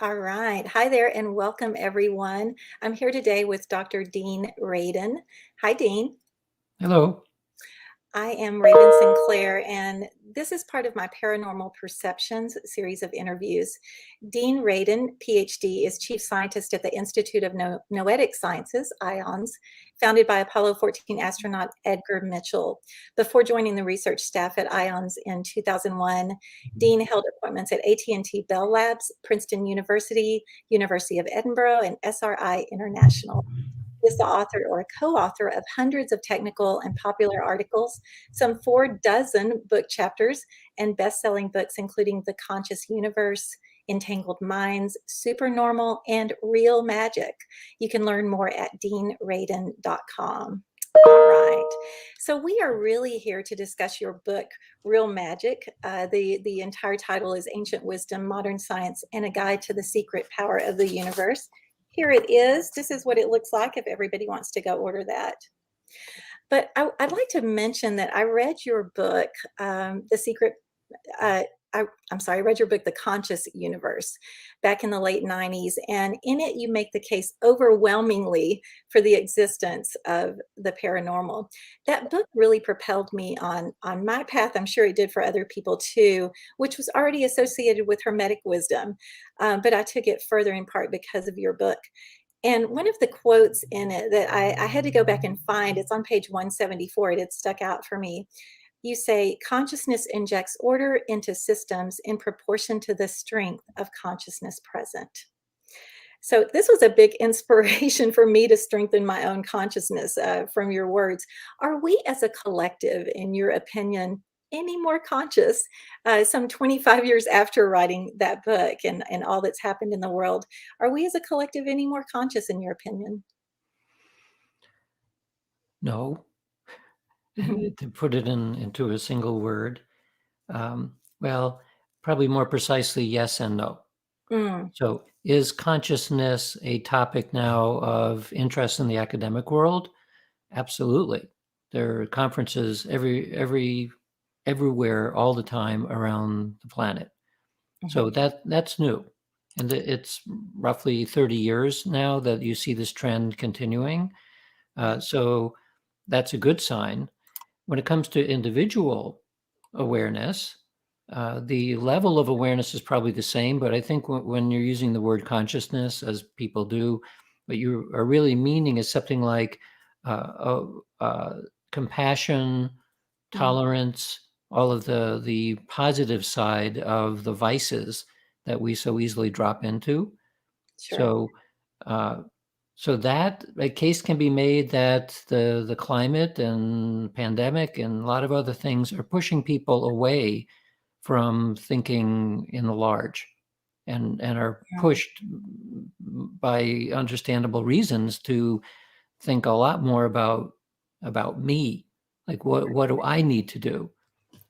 All right. Hi there and welcome everyone. I'm here today with Dr. Dean Radin. Hi, Dean. Hello. I am Raven Sinclair, and this is part of my Paranormal Perceptions series of interviews. Dean Radin, PhD, is Chief Scientist at the Institute of Noetic Sciences, IONS, founded by Apollo 14 astronaut Edgar Mitchell. Before joining the research staff at IONS in 2001, Dean held appointments at AT&T Bell Labs, Princeton University, University of Edinburgh, and SRI International. Is the author or a co-author of hundreds of technical and popular articles, some 4 dozen book chapters, and best-selling books including The Conscious Universe, Entangled Minds, Supernormal, and Real Magic. You can learn more at deanradin.com. All right. So we are really here to discuss your book, Real Magic. The entire title is Ancient Wisdom, Modern Science, and a Guide to the Secret Power of the Universe. Here it is. This is what it looks like if everybody wants to go order that. But I'd like to mention that I read your book, The Secret. Uh, I'm sorry, I read your book, The Conscious Universe, back in the late 90s. And in it, you make the case overwhelmingly for the existence of the paranormal. That book really propelled me on my path. I'm sure it did for other people too, which was already associated with Hermetic wisdom. But I took it further in part because of your book. And one of the quotes in it that I had to go back and find, it's on page 174. It had stuck out for me. You say, consciousness injects order into systems in proportion to the strength of consciousness present. So this was a big inspiration for me to strengthen my own consciousness from your words. Are we as a collective, in your opinion, any more conscious some 25 years after writing that book and all that's happened in the world? Are we as a collective any more conscious, in your opinion? No, to put it into a single word. Well, probably more precisely, yes and no. Mm, So, is consciousness a topic now of interest in the academic world? Absolutely. There are conferences everywhere, all the time around the planet. So mhm, that's new, and it's roughly 30 years now that you see this trend continuing. right. So that's a good sign. When it comes to individual awareness, the level of awareness is probably the same, but I think when you're using the word consciousness, as people do, what you are really meaning is something like compassion, Mm, tolerance, all of the positive side of the vices that we so easily drop into. sure. So, uh, so that a case can be made that the climate and pandemic and a lot of other things are pushing people away from thinking in the large, and are Mm, pushed by understandable reasons to think a lot more about me, like what do I need to do?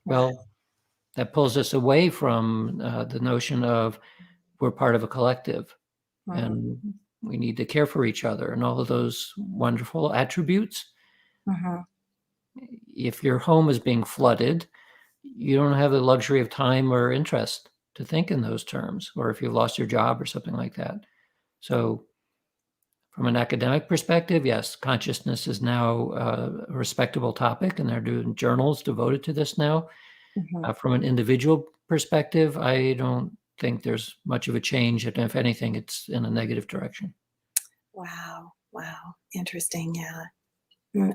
right. Well, that pulls us away from the notion of we're part of a collective Mm, and we need to care for each other and all of those wonderful attributes. mhm, If your home is being flooded, you don't have the luxury of time or interest to think in those terms, or if you've lost your job or something like that. So, from an academic perspective, yes, consciousness is now a respectable topic, and they're doing journals devoted to this now. mhm. From an individual perspective, I don't think there's much of a change. And if anything, it's in a negative direction. Wow. Wow. Interesting. Yeah.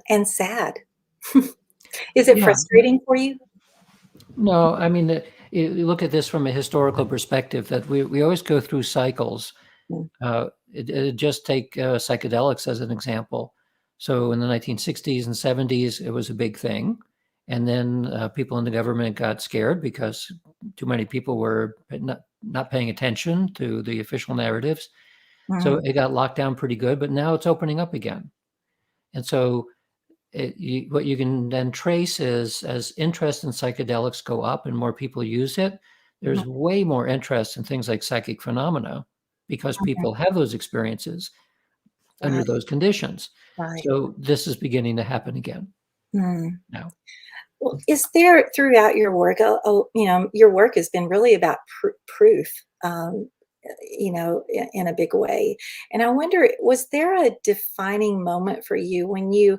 And sad. Is it Yeah. frustrating for you? No, I mean, you look at this from a historical perspective that we always go through cycles. Mm, Just take psychedelics as an example. So in the 1960s and 70s, it was a big thing. And then people in the government got scared because too many people were not paying attention to the official narratives. So mm, it got locked down pretty good, but now it's opening up again. And so what you can then trace is as interest in psychedelics go up and more people use it, mhm, there's way more interest in things like psychic phenomena because mhm. people have those experiences under Right. those conditions. Right. So this is beginning to happen again Mm. now. Well, is there throughout your work, your work has been really about proof. in a big way. And I wonder, was there a defining moment for you when you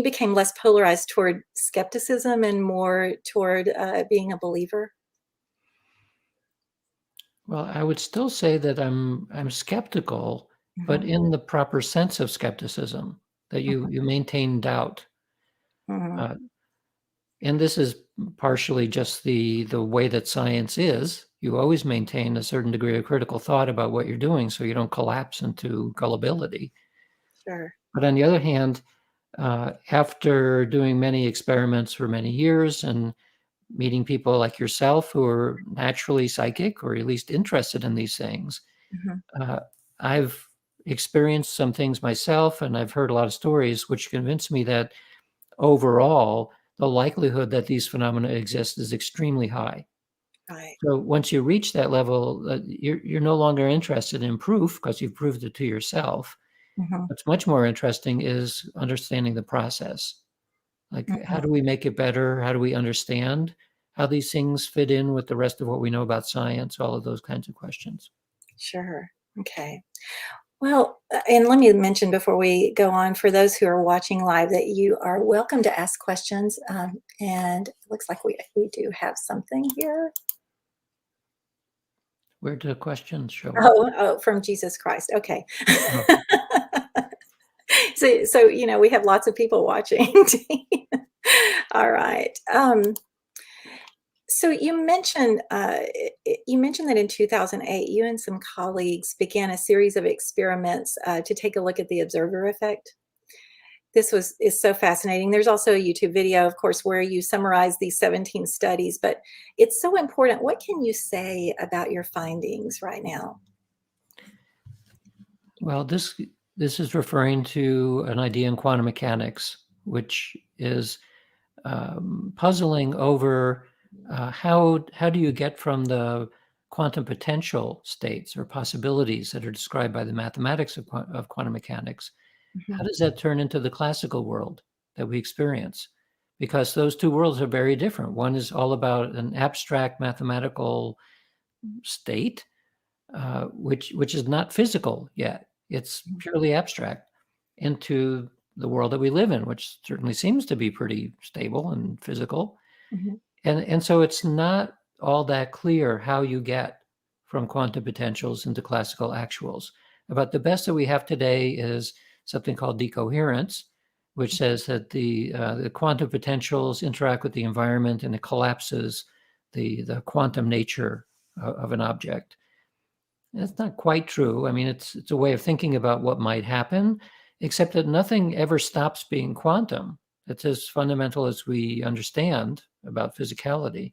became less polarized toward skepticism and more toward being a believer? Well, I would still say that I'm skeptical, but Mhm, in the proper sense of skepticism, that you maintain doubt. mhm, Uh, and this is partially just the way that science is. You always maintain a certain degree of critical thought about what you're doing so you don't collapse into gullibility. sure. But on the other hand, after doing many experiments for many years and meeting people like yourself who are naturally psychic or at least interested in these things, Mhm, uh, I've experienced some things myself and I've heard a lot of stories which convince me that overall, the likelihood that these phenomena exist is extremely high. right. So once you reach that level, you're no longer interested in proof because you've proved it to yourself. Mhm, What's much more interesting is understanding the process. Like, how mhm, do we make it better? How do we understand how these things fit in with the rest of what we know about science? All of those kinds of questions. sure. Okay. Well, and let me mention before we go on, for those who are watching live, that you are welcome to ask questions. And it looks like we do have something here. Where do the questions show up? Oh, from Jesus Christ. Okay. Oh, So we have lots of people watching. All right. So you mentioned that in 2008, you and some colleagues began a series of experiments to take a look at the observer effect. Is so fascinating. There's also a YouTube video, of course, where you summarize these 17 studies, but it's so important. What can you say about your findings right now? well, this is referring to an idea in quantum mechanics, which is puzzling over how do you get from the quantum potential states or possibilities that are described by the mathematics of quantum mechanics. How Mhm, does that turn into the classical world that we experience? Because those two worlds are very different. One is all about an abstract mathematical state, which is not physical yet. It's mhm, purely abstract, into the world that we live in, which certainly seems to be pretty stable and physical. mhm, And so it's not all that clear how you get from quantum potentials into classical actuals. About the best that we have today is something called decoherence, which says that the quantum potentials interact with the environment and it collapses the quantum nature of an object. That's not quite true. I mean, it's a way of thinking about what might happen, except that nothing ever stops being quantum. It's as fundamental as we understand about physicality.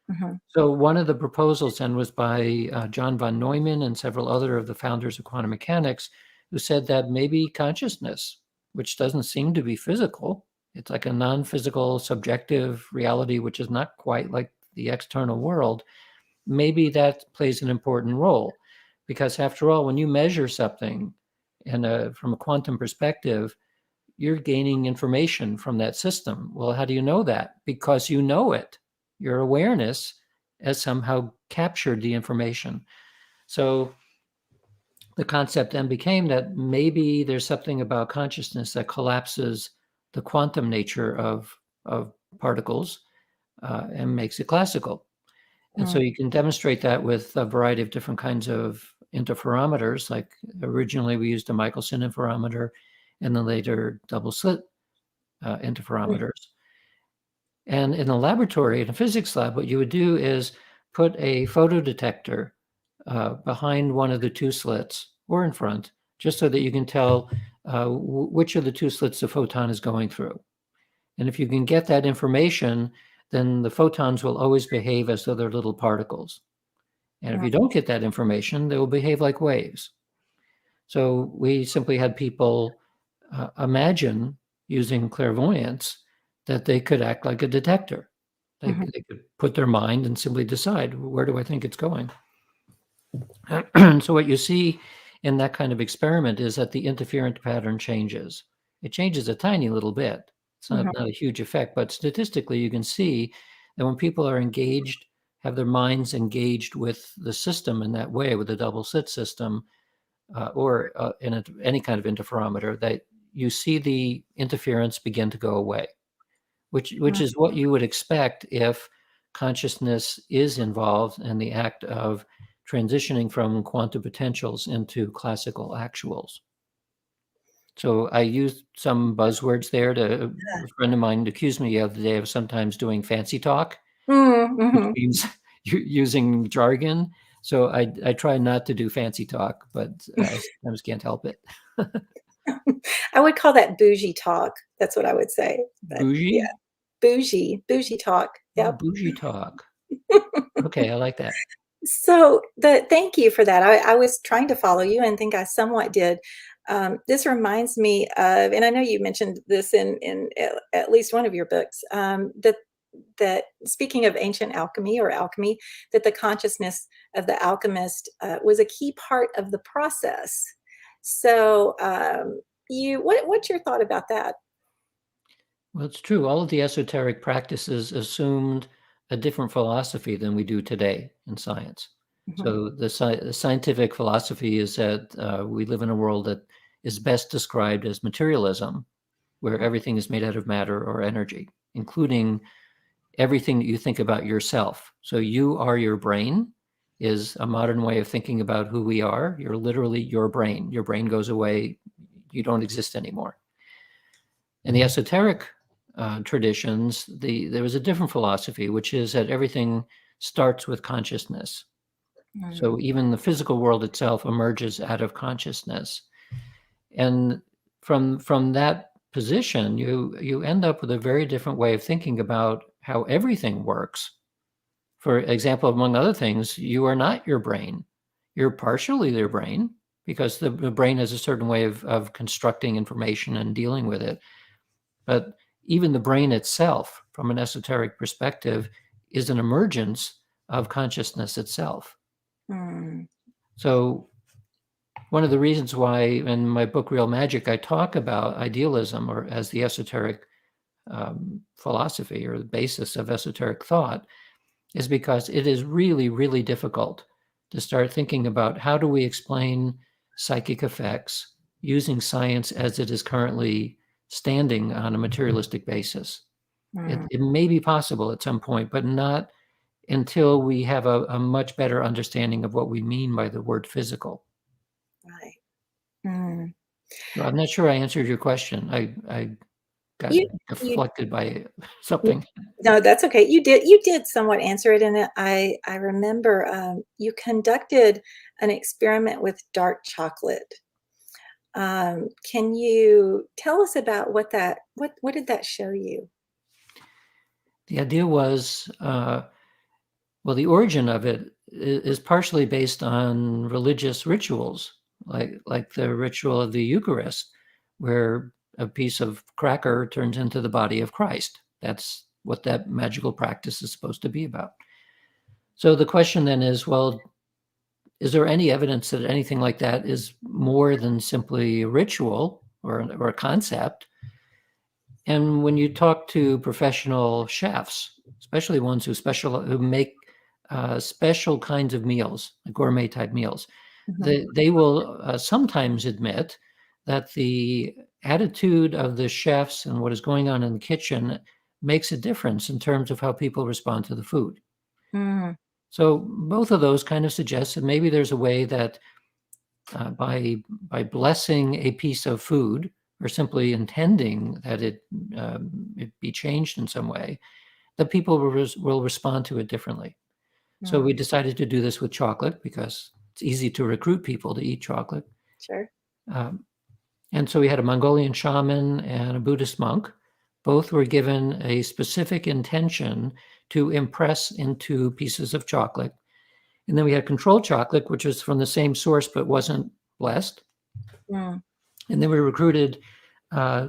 mhm, So one of the proposals then was by John von Neumann and several other of the founders of quantum mechanics, who said that maybe consciousness, which doesn't seem to be physical, it's like a non-physical subjective reality, which is not quite like the external world, maybe that plays an important role. Because after all, when you measure something from a quantum perspective, you're gaining information from that system. Well, how do you know that? Because you know it. Your awareness has somehow captured the information. So the concept then became that maybe there's something about consciousness that collapses the quantum nature of particles and makes it classical. And so mm, you can demonstrate that with a variety of different kinds of interferometers. Like originally we used a Michelson interferometer and then later double slit mm, interferometers. And in the laboratory, in a physics lab, what you would do is put a photodetector behind one of the two slits or in front, just so that you can tell which of the two slits the photon is going through. And if you can get that information, then the photons will always behave as though they're little particles. And if mm, you don't get that information, they will behave like waves. So we simply had people imagine using clairvoyance that they could act like a detector. mhm, They could put their mind and simply decide, where do I think it's going? So what you see in that kind of experiment is that the interference pattern changes. It changes a tiny little bit. It's mhm, not a huge effect, but statistically you can see that when people are engaged, have their minds engaged with the system in that way, with the double slit system, or in any kind of interferometer, that you see the interference begin to go away, which is what you would expect if consciousness is involved in the act of transitioning from quantum potentials into classical actuals. So I used some buzzwords there. A friend of mine accused me the other day of sometimes doing fancy talk, which means you're using jargon. So I try not to do fancy talk, but I sometimes can't help it. I would call that bougie talk. That's what I would say. But Bougie? yeah, bougie talk. Oh, Yep. bougie talk. Okay, I like that. So thank you for that. I was trying to follow you and think I somewhat did. This reminds me of, and I know you mentioned this in at least one of your books, that speaking of ancient alchemy or alchemy, that the consciousness of the alchemist was a key part of the process. So what's your thought about that? Well, it's true. All of the esoteric practices assumed a different philosophy than we do today in science. So the scientific philosophy is that we live in a world that is best described as materialism, where everything is made out of matter or energy, including everything that you think about yourself. So you are your brain is a modern way of thinking about who we are. You're literally your brain. Your brain goes away. You don't exist anymore. In the esoteric traditions, there was a different philosophy, which is that everything starts with consciousness. So even the physical world itself emerges out of consciousness. And from that position, you end up with a very different way of thinking about how everything works. For example, among other things, you are not your brain. You're partially your brain, because the brain has a certain way of constructing information and dealing with it. But even the brain itself, from an esoteric perspective, is an emergence of consciousness itself. So one of the reasons why in my book, Real Magic, I talk about idealism or as the esoteric philosophy or the basis of esoteric thought is because it is really, really difficult to start thinking about how do we explain psychic effects using science as it is currently standing on a materialistic basis. It may be possible at some point, but not until we have a much better understanding of what we mean by the word physical. Right. So I'm not sure I answered your question. I got deflected by something. No, that's okay. You did somewhat answer it, and I remember you conducted an experiment with dark chocolate. Can you tell us about what did that show you? The idea was, well, the origin of it is partially based on religious rituals, like the ritual of the Eucharist, where a piece of cracker turns into the body of Christ. That's what that magical practice is supposed to be about. So the question then is, well, is there any evidence that anything like that is more than simply a ritual or a concept? And when you talk to professional chefs, especially ones who make special kinds of meals, like gourmet type meals, they will sometimes admit that the attitude of the chefs and what is going on in the kitchen makes a difference in terms of how people respond to the food. So both of those kind of suggest that maybe there's a way that by blessing a piece of food or simply intending that it be changed in some way, that people will respond to it differently. So we decided to do this with chocolate because it's easy to recruit people to eat chocolate. Sure. And so we had a Mongolian shaman and a Buddhist monk. Both were given a specific intention to impress into pieces of chocolate. And then we had controlled chocolate, which was from the same source but wasn't blessed. And then we recruited, I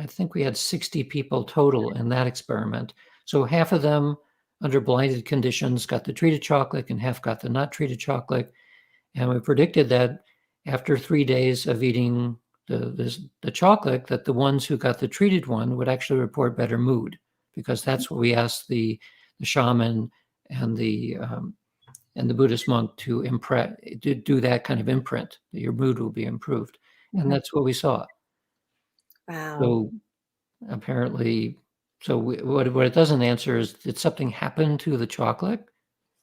think we had 60 people total in that experiment. So half of them, under blinded conditions, got the treated chocolate and half got the not treated chocolate. And we predicted that after 3 days of eating the chocolate, that the ones who got the treated one would actually report better mood, because that's what we asked the shaman and the Buddhist monk to do that kind of imprint, that your mood will be improved. And that's what we saw. Wow. So apparently, what it doesn't answer is, did something happen to the chocolate?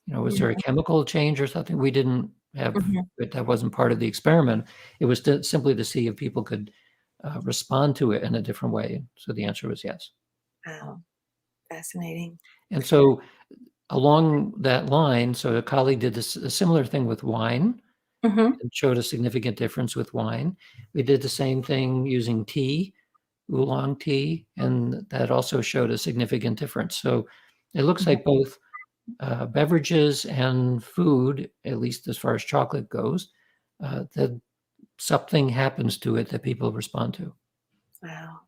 Was there a chemical change or something? We didn't have, that wasn't part of the experiment. It was simply to see if people could respond to it in a different way. So the answer was yes. Wow. Fascinating. And so along that line, so a colleague did a similar thing with wine and showed a significant difference with wine. We did the same thing using tea, oolong tea, and that also showed a significant difference. So it looks like both beverages and food, at least as far as chocolate goes, that something happens to it that people respond to. Wow.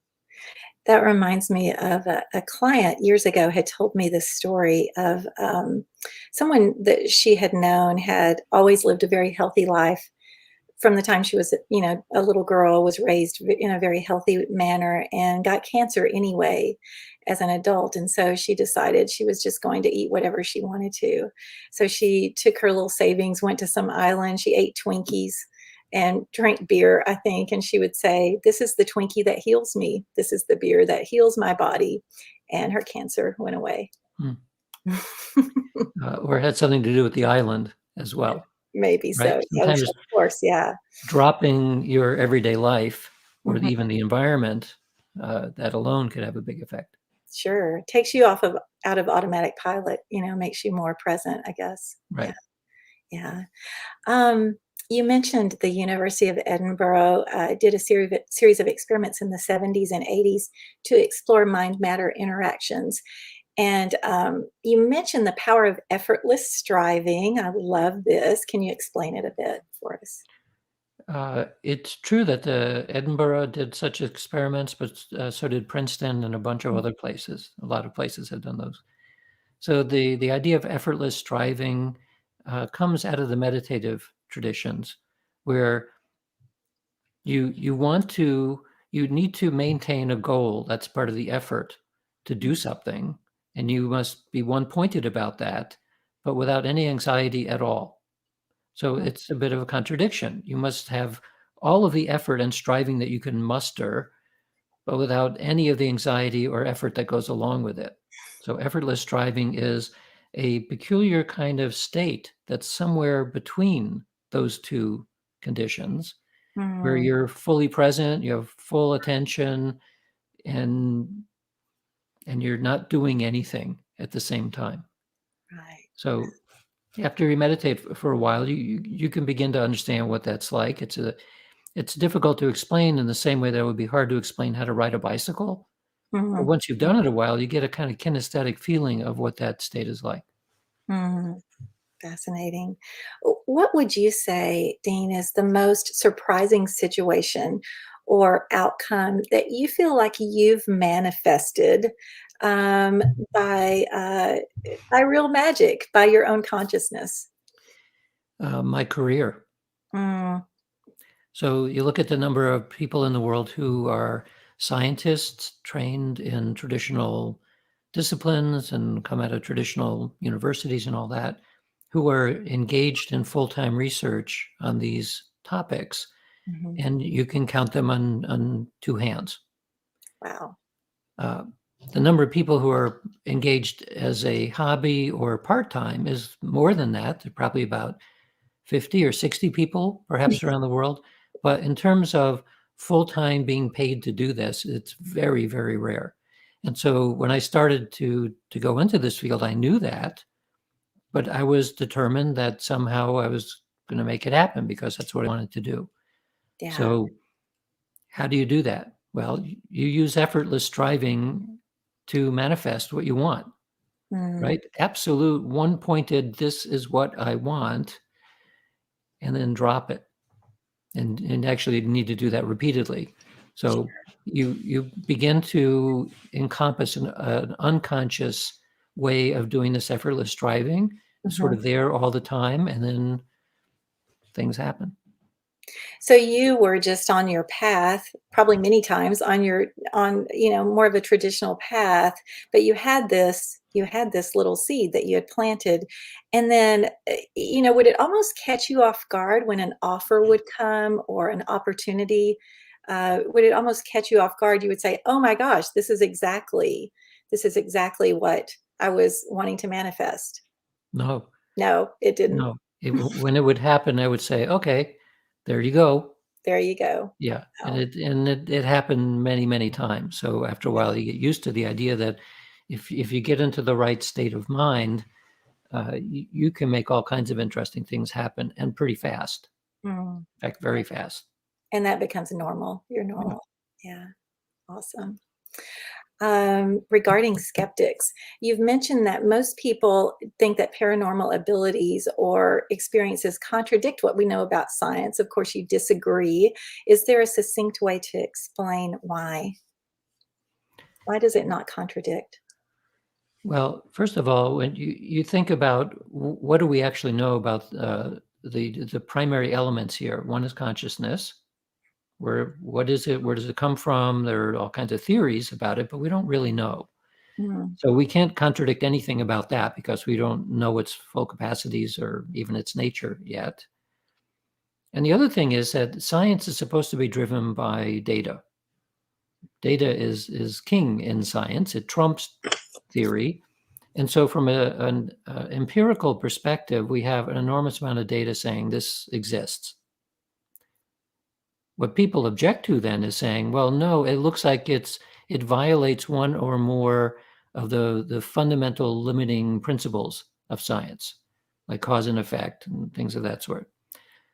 That reminds me of a client years ago had told me this story of someone that she had known had always lived a very healthy life from the time she was, a little girl, was raised in a very healthy manner and got cancer anyway as an adult. And so she decided she was just going to eat whatever she wanted to. So she took her little savings, went to some island, she ate Twinkies and drank beer, I think. And she would say, "This is the Twinkie that heals me. This is the beer that heals my body." And her cancer went away. Or it had something to do with the island as well. Maybe right? so. Sometimes Of course, yeah. dropping your everyday life or even the environment, that alone could have a big effect. Sure. Takes you out of automatic pilot, makes you more present, I guess. Right. Yeah. You mentioned the University of Edinburgh did a series of experiments in the 70s and 80s to explore mind-matter interactions. And you mentioned the power of effortless striving. I love this. Can you explain it a bit for us? It's true that Edinburgh did such experiments, but so did Princeton and a bunch of other places. A lot of places have done those. So the idea of effortless striving comes out of the meditative traditions, where you need to maintain a goal. That's part of the effort to do something, and you must be one-pointed about that, but without any anxiety at all. So it's a bit of a contradiction. You must have all of the effort and striving that you can muster, but without any of the anxiety or effort that goes along with it. So effortless striving is a peculiar kind of state that's somewhere between those two conditions, where you're fully present, you have full attention, and you're not doing anything at the same time. Right. So after you meditate for a while, you can begin to understand what that's like. It's difficult to explain in the same way that it would be hard to explain how to ride a bicycle. But once you've done it a while, you get a kind of kinesthetic feeling of what that state is like. Fascinating. What would you say, Dean, is the most surprising situation or outcome that you feel like you've manifested by real magic, by your own consciousness? My career. So you look at the number of people in the world who are scientists trained in traditional disciplines and come out of traditional universities and all that, who are engaged in full-time research on these topics, and you can count them on two hands. Wow. The number of people who are engaged as a hobby or part-time is more than that. There are probably about 50 or 60 people, perhaps, around the world. But in terms of full-time being paid to do this, it's very, very rare. And so when I started to go into this field, I knew that, but I was determined that somehow I was going to make it happen because that's what I wanted to do. Yeah. So how do you do that? Well, you use effortless striving to manifest what you want, right? Absolute one-pointed, this is what I want, and then drop it. And actually need to do that repeatedly. So you begin to encompass an unconscious way of doing this effortless striving, sort of there all the time, and then things happen. So you were just on your path, probably many times on more of a traditional path, but you had this little seed that you had planted. And then, would it almost catch you off guard when an offer would come or an opportunity? Would it almost catch you off guard? You would say, "Oh my gosh, this is exactly what I was wanting to manifest." No, No, it didn't. no. When it would happen, I would say, "Okay, there you go." There you go. Yeah, and Oh, it happened many, many times. So after a yeah. while, you get used to the idea that if you get into the right state of mind, you can make all kinds of interesting things happen, and pretty fast. Mm. In fact, very fast. And that becomes normal. You're Yeah. normal. Yeah, awesome. Regarding skeptics, you've mentioned that most people think that paranormal abilities or experiences contradict what we know about science. Of course, you disagree. Is there a succinct way to explain why? Why does it not contradict? Well, first of all, when you think about what do we actually know about the primary elements here? One is consciousness. What is it? Where does it come from? There are all kinds of theories about it, but we don't really know. Mm, So we can't contradict anything about that because we don't know its full capacities or even its nature yet. And the other thing is that science is supposed to be driven by data. Data is king in science. It trumps theory. And so from an empirical perspective, we have an enormous amount of data saying this exists. What people object to then is saying, well, no, it looks like it violates one or more of the fundamental limiting principles of science, like cause and effect and things of that sort.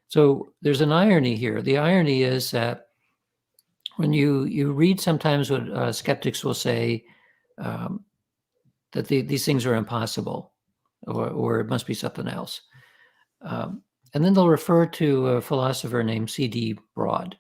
So there's an irony here. The irony is that when you read sometimes what skeptics will say, um, that these things are impossible, or it must be something else. Um, and then they'll refer to a philosopher named C.D. Broad,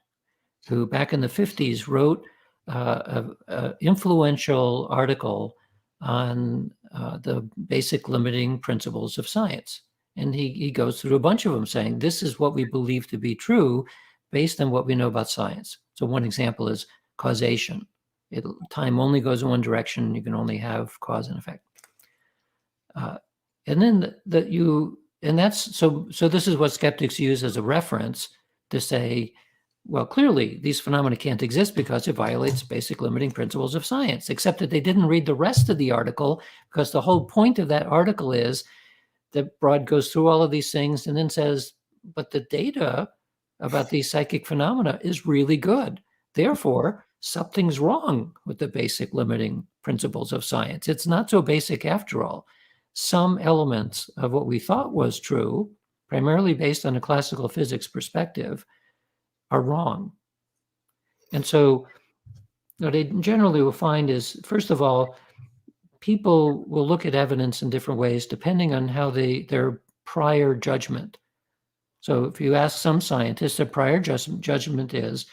who back in the 50s wrote an influential article on the basic limiting principles of science. And he goes through a bunch of them saying, this is what we believe to be true based on what we know about science. So one example is causation. Time only goes in one direction. You can only have cause and effect. And then and that's so this is what skeptics use as a reference to say, well, clearly these phenomena can't exist because it violates basic limiting principles of science, except that they didn't read the rest of the article, because the whole point of that article is that Broad goes through all of these things and then says, but the data about these psychic phenomena is really good. Therefore, something's wrong with the basic limiting principles of science. It's not so basic after all. Some elements of what we thought was true, primarily based on a classical physics perspective, are wrong. And so what I generally will find is, first of all, people will look at evidence in different ways depending on how their prior judgment. So if you ask some scientists, their prior judgment is,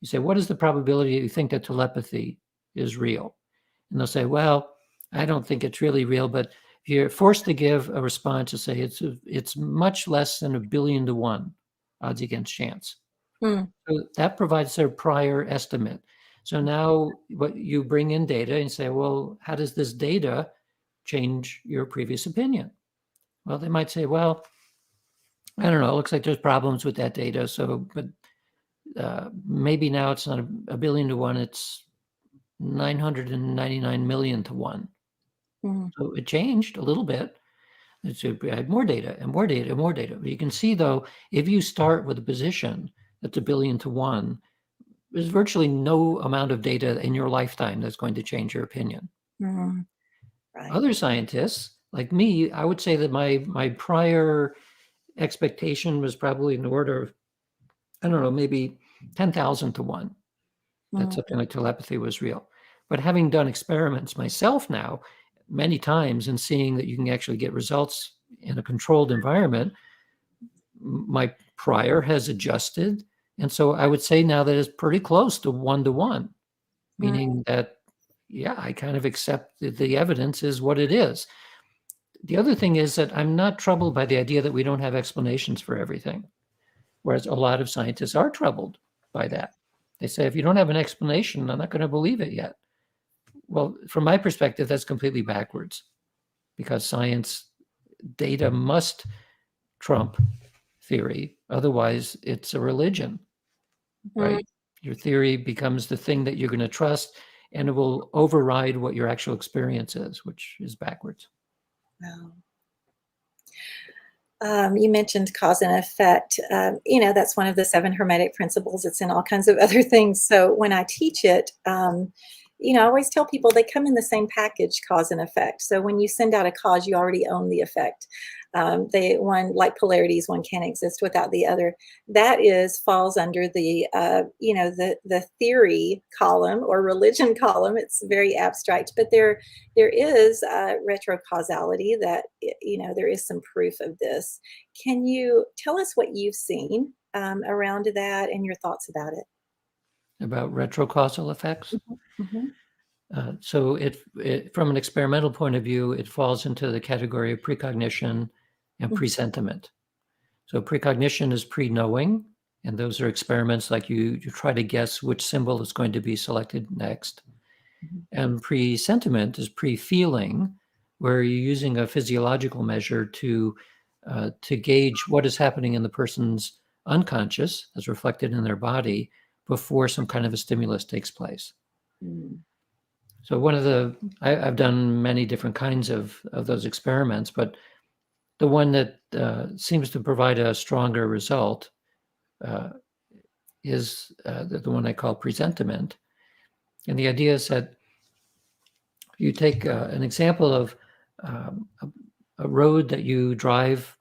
you say, what is the probability you think that telepathy is real? And they'll say, well, I don't think it's really real, but if you're forced to give a response to say it's much less than 1,000,000,000 to 1 odds against chance. mm, So that provides their prior estimate. So now what you bring in data and say, well, how does this data change your previous opinion? Well, they might say, well, I don't know, it looks like there's problems with that data. So, but maybe now it's not 1,000,000,000 to 1, it's 999,000,000 to 1. mm, So it changed a little bit. So we had more data and more data and more data. But you can see, though, if you start with a position that's 1,000,000,000 to 1, there's virtually no amount of data in your lifetime that's going to change your opinion. mm. Right. Other scientists, like me, I would say that my prior expectation was probably in the order of, I don't know, maybe 10,000 to 1, that Mm, something like telepathy was real. But having done experiments myself now many times and seeing that you can actually get results in a controlled environment, my prior has adjusted. And so I would say now that it's pretty close to 1 to 1, mm, meaning that, yeah, I kind of accept that the evidence is what it is. The other thing is that I'm not troubled by the idea that we don't have explanations for everything. Whereas a lot of scientists are troubled by that. They say, if you don't have an explanation, I'm not going to believe it yet. Well, from my perspective, that's completely backwards, because science data must trump theory. Otherwise, it's a religion, right? Your theory becomes the thing that you're going to trust, and it will override what your actual experience is, which is backwards. Wow. You mentioned cause and effect. That's one of the 7 Hermetic principles. It's in all kinds of other things. So when I teach it, I always tell people they come in the same package, cause and effect. So when you send out a cause, you already own the effect. One, like polarities, one can't exist without the other. That falls under the the theory column or religion column. It's very abstract, but there is retrocausality, that there is some proof of this. Can you tell us what you've seen around that and your thoughts about it? About retrocausal effects? Mm-hmm. So from an experimental point of view, it falls into the category of precognition and presentiment. So precognition is pre-knowing, and those are experiments like you try to guess which symbol is going to be selected next. And presentiment is pre-feeling, where you're using a physiological measure to gauge what is happening in the person's unconscious, as reflected in their body, before some kind of a stimulus takes place. So I've done many different kinds of those experiments, but the one that seems to provide a stronger result is the one I call presentiment. And the idea is that you take an example of a road that you drive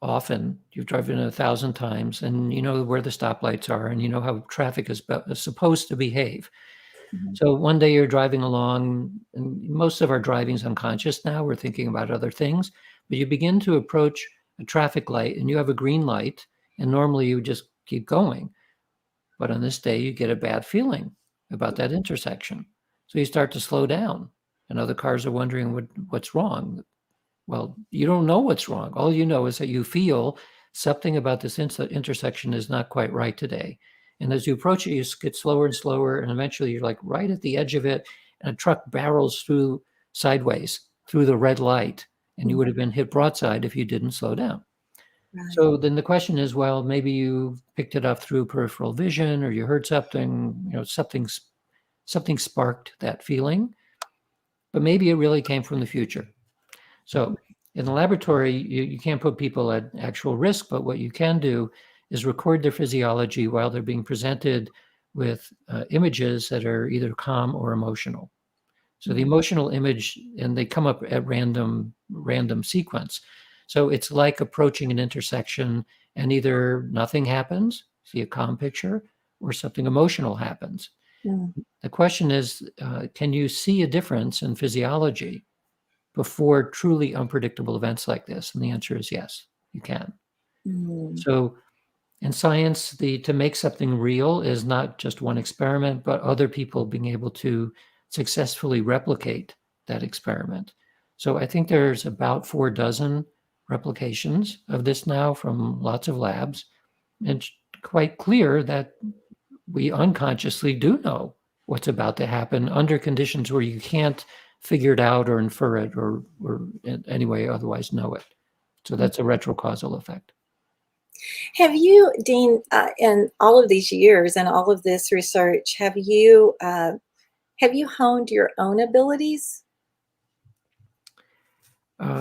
often. You've driven 1,000 times, and you know where the stoplights are, and you know how traffic is supposed to behave. So one day you're driving along, and most of our driving is unconscious now. We're thinking about other things, but you begin to approach a traffic light, and you have a green light, and normally you just keep going. But on this day, you get a bad feeling about that intersection. So you start to slow down, and other cars are wondering what's wrong. Well, you don't know what's wrong. All you know is that you feel something about this intersection is not quite right today. And as you approach it, you get slower and slower, and eventually you're like right at the edge of it, and a truck barrels through sideways through the red light, and you would have been hit broadside if you didn't slow down. Right. So then the question is, well, maybe you picked it up through peripheral vision, or you heard something, something sparked that feeling, but maybe it really came from the future. So in the laboratory, you can't put people at actual risk, but what you can do is record their physiology while they're being presented with images that are either calm or emotional. So the emotional image, and they come up at random sequence. So it's like approaching an intersection, and either nothing happens, see a calm picture, or something emotional happens. The question is, can you see a difference in physiology before truly unpredictable events like this? And the answer is yes, you can. So in science, to make something real is not just one experiment, but other people being able to successfully replicate that experiment. So I think there's about 4 dozen replications of this now from lots of labs. And it's quite clear that we unconsciously do know what's about to happen under conditions where you can't figure it out or infer it or in any way otherwise know it. So that's a retrocausal effect. Have you, Dean, in all of these years and all of this research, have you honed your own abilities?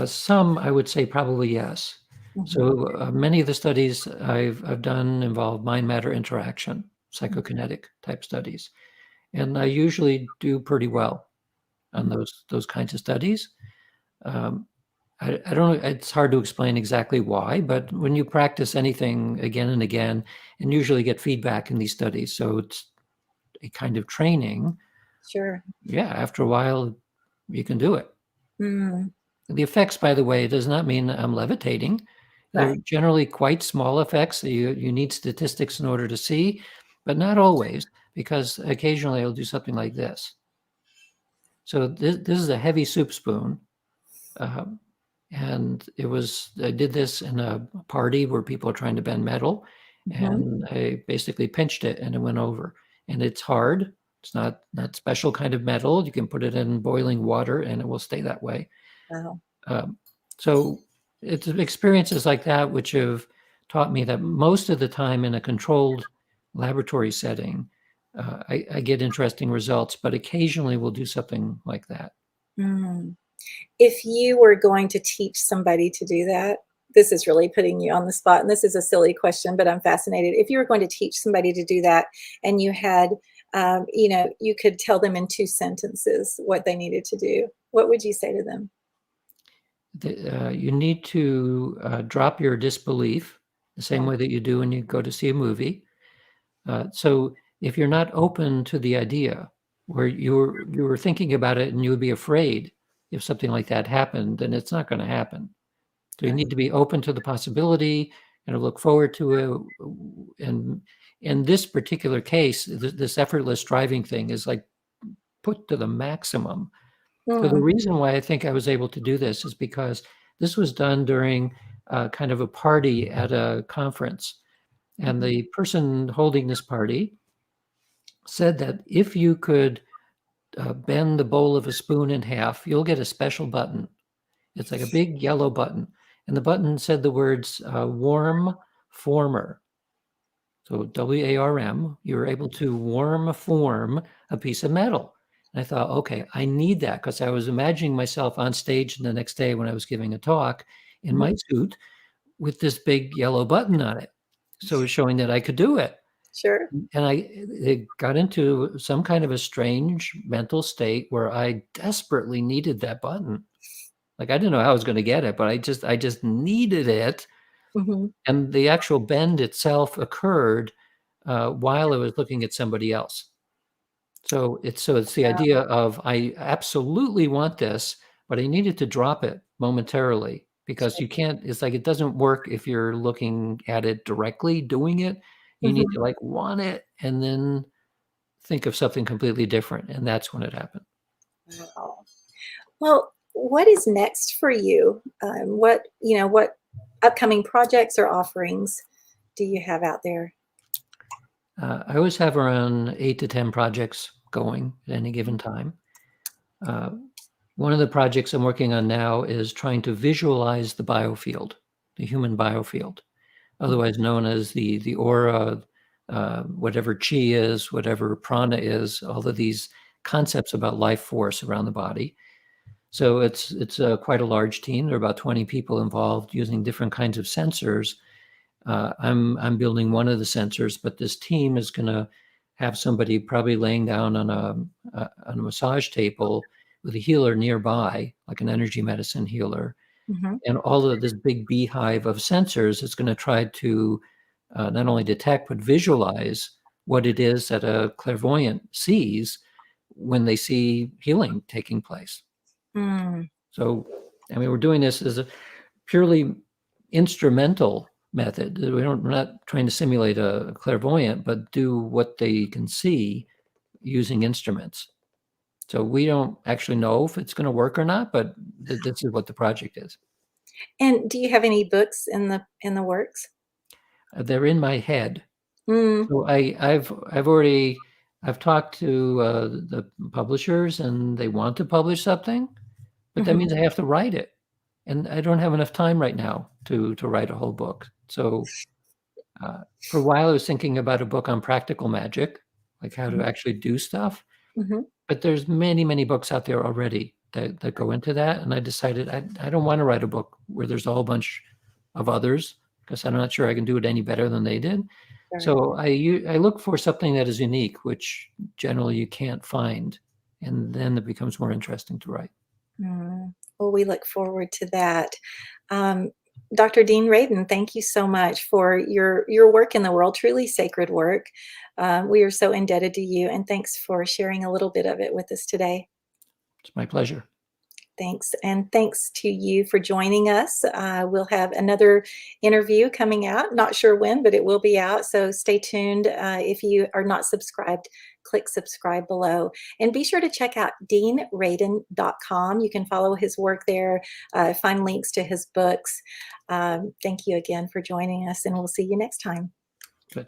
Some, I would say, probably yes. So many of the studies I've done involve mind-matter interaction, psychokinetic type studies, and I usually do pretty well on those kinds of studies. I don't know, it's hard to explain exactly why, but when you practice anything again and again, and usually get feedback in these studies, so it's a kind of training. Sure. Yeah, after a while, you can do it. Mm, The effects, by the way, does not mean I'm levitating. They're right. generally quite small effects that you need statistics in order to see, but not always, because occasionally I'll do something like this. So this is a heavy soup spoon. And I did this in a party where people are trying to bend metal. and I basically pinched it and it went over. And it's hard. It's not special kind of metal. You can put it in boiling water and it will stay that way. Wow. So it's experiences like that which have taught me that most of the time in a controlled laboratory setting, I get interesting results, but occasionally we'll do something like that. Mm. If you were going to teach somebody to do that, this is really putting you on the spot, and this is a silly question, but I'm fascinated. If you were going to teach somebody to do that, and you had, you could tell them in 2 sentences what they needed to do, what would you say to them? You need to drop your disbelief the same Yeah. way that you do when you go to see a movie. So if you're not open to the idea, where you were thinking about it and you would be afraid if something like that happened, then it's not going to happen. So you Right. need to be open to the possibility and look forward to it. And in this particular case, this effortless driving thing is like put to the maximum. So the Mm. reason why I think I was able to do this is because this was done during kind of a party at a conference. And Mhm. the person holding this party said that if you could bend the bowl of a spoon in half, you'll get a special button. It's like a big yellow button. And the button said the words warm former. So WARM, you're able to warm form a piece of metal. And I thought, okay, I need that because I was imagining myself on stage the next day when I was giving a talk in my Mhm. suit with this big yellow button on it. So it's showing that I could do it. Sure. And it got into some kind of a strange mental state where I desperately needed that button. Like I didn't know how I was going to get it, but I just needed it. Mhm. And the actual bend itself occurred while I was looking at somebody else. So it's the idea of I absolutely want this, but I needed to drop it momentarily because Sure. you can't. It's like it doesn't work if you're looking at it directly, doing it. You need Mhm. to like want it and then think of something completely different, and that's when it happened. Wow. Well, what is next for you? What upcoming projects or offerings do you have out there? I always have around 8 to 10 projects going at any given time. Uh, one of the projects I'm working on now is trying to visualize the biofield, the human biofield, otherwise known as the aura, whatever chi is, whatever prana is, all of these concepts about life force around the body. So it's quite a large team. There are about 20 people involved using different kinds of sensors. I'm building one of the sensors, but this team is going to have somebody probably laying down on a massage table with a healer nearby, like an energy medicine healer, Mhm. and all of this big beehive of sensors is going to try to not only detect but visualize what it is that a clairvoyant sees when they see healing taking place. Mm. So, I mean, we're doing this as a purely instrumental method. We're not trying to simulate a clairvoyant, but do what they can see using instruments. So we don't actually know if it's going to work or not, but this is what the project is. And do you have any books in the works? They're in my head. Mm. So I've talked to the publishers and they want to publish something, but that Mhm. means I have to write it. And I don't have enough time right now to write a whole book. So for a while, I was thinking about a book on practical magic, like how to Mhm. actually do stuff. Mhm. But there's many, many books out there already that go into that. And I decided I don't want to write a book where there's a whole bunch of others because I'm not sure I can do it any better than they did. Right. So I look for something that is unique, which generally you can't find. And then it becomes more interesting to write. Mm. Well, we look forward to that. Um, Dr. Dean Radin, thank you so much for your work in the world, truly sacred work. We are so indebted to you, and thanks for sharing a little bit of it with us today. It's my pleasure. Thanks. And thanks to you for joining us. We'll have another interview coming out. Not sure when, but it will be out. So stay tuned. If you are not subscribed, click subscribe below. And be sure to check out deanradin.com. You can follow his work there, find links to his books. Thank you again for joining us, and we'll see you next time. Good.